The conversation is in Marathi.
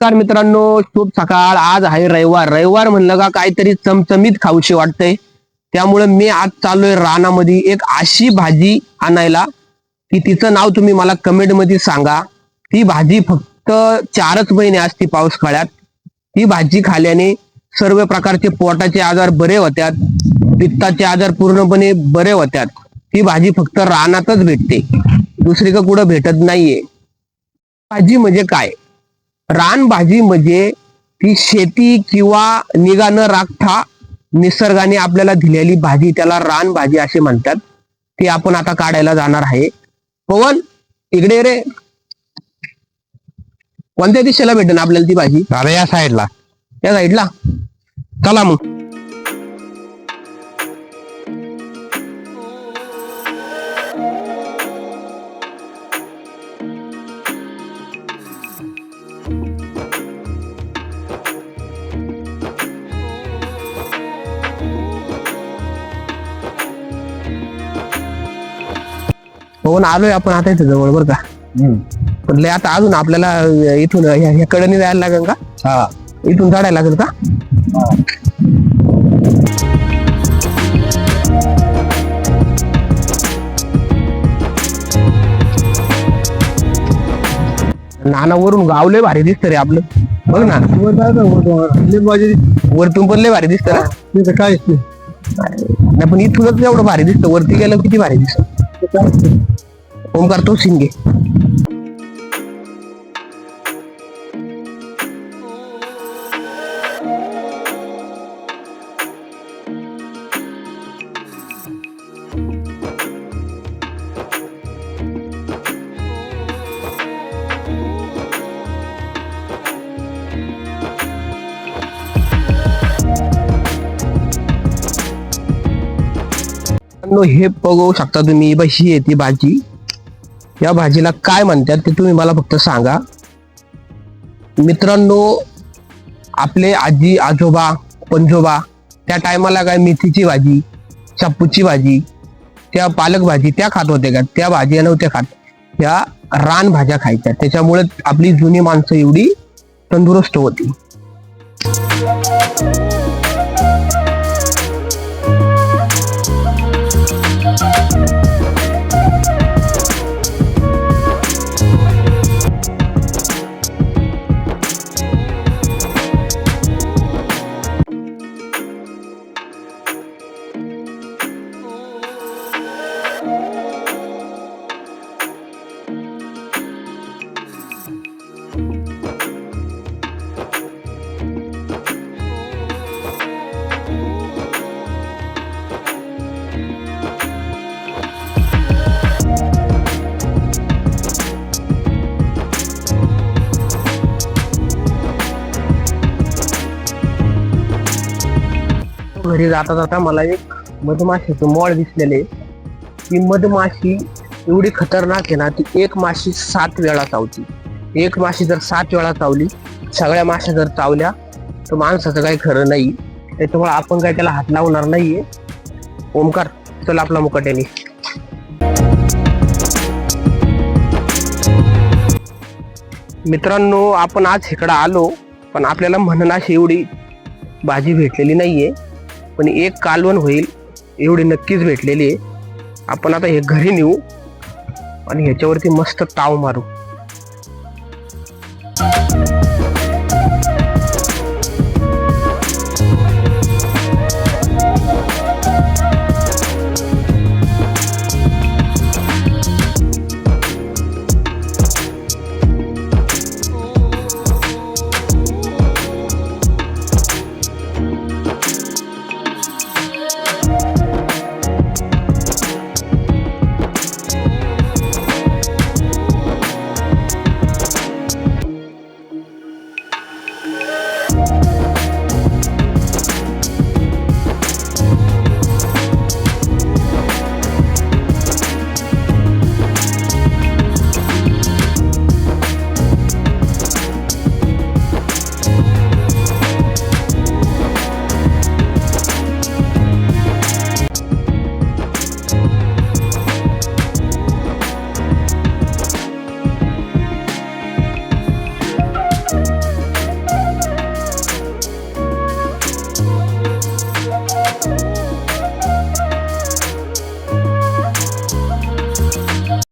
नमस्कार मित्रांनो, शुभ सकाळ। आज आहे रविवार म्हणलं का काहीतरी चमचमीत खाऊशी वाटतंय। त्यामुळे मी आज चाललोय रानामध्ये एक अशी भाजी आणायला की तिचं नाव तुम्ही मला कमेंट मध्ये सांगा। ती भाजी फक्त 4च महिने असते पावसाळ्यात। ही भाजी खाल्याने सर्व प्रकारचे पोटाचे आजार बरे होतात, पित्ताचे आजार पूर्णपणे बरे होतात। ही भाजी फक्त रानातच भेटते, दुसरीकडे कुठं भेटत नाहीये। भाजी म्हणजे काय? रानभाजी म्हणजे ती शेती किंवा निगा न राखता निसर्गाने आपल्याला दिलेली भाजी, त्याला रानभाजी असे म्हणतात। ती आपण आता काढायला जाणार आहे। पवन इकडे रे, कोणत्या दिशेला भेटेल आपल्याला ती भाजी? अरे या साईडला या साईडला चला मग। पवन आलोय आपण आता इथे जवळ बरं का। पण लय आता अजून आपल्याला इथून ह्या कडेने जायला लागेल का? हा, इथून चढायला लागेल का? नाना वरून गावले भारी दिसत रे आपलं, बघ ना। वरतून पण लय भारी दिसत ना। काय नाही पण इथूनच एवढं भारी दिसतं, वरती गेलं किती भारी दिसत। ओमकार तो शिंगे हे बघू शकता तुम्ही, ही आहे ती भाजी। या भाजीला काय म्हणतात ते तुम्ही मला फक्त सांगा मित्रांनो। आपले आजी आजोबा पंजोबा त्या टायमाला काय मेथीची भाजी, शापूची भाजी, त्या पालक भाजी त्या खात होते का? त्या भाज्या नव्हत्या खात, त्या रान भाज्या खायच्या। त्याच्यामुळे आपली जुनी माणसं एवढी तंदुरुस्त होती। घरी जाता जाता मला एक मधमाशीचं मॉळ दिसलेले। ती मधमाशी एवढी खतरनाक आहे ना, ती एक माशी 7 वेळा चावती। एक माशी जर 7 वेळा चावली, सगळ्या माश्या जर चावल्या तर माणसाचं काही खरं नाही। त्याच्यामुळे आपण काय त्याला हात लावणार नाहीये। ओमकार चल आपला मुकाट्याने। मित्रांनो आपण आज इकडं आलो, पण आपल्याला म्हणनाशी एवढी भाजी भेटलेली नाहीये, पण एक कालवण होईल एवढी नक्कीच भेटलेली आहे। आपण आता हे घरी नेऊ आणि ह्याच्यावरती मस्त ताव मारू।